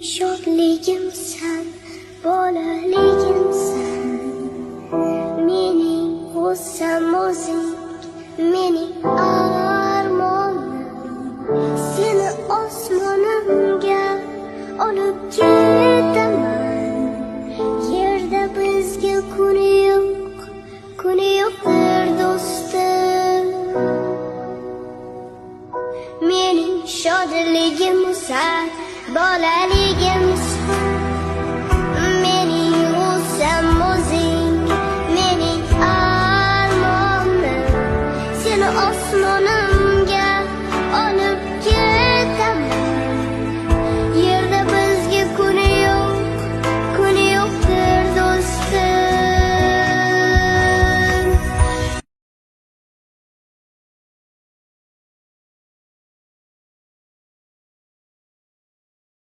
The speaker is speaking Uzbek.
Shodligimsan, bolaligimsan, mening g'ussam o'zing, mening armonim. Seni osmonimga olib ketaman. Yerda bizga kuni yo'qdir do'stim. Mening shodligimsan, bolalik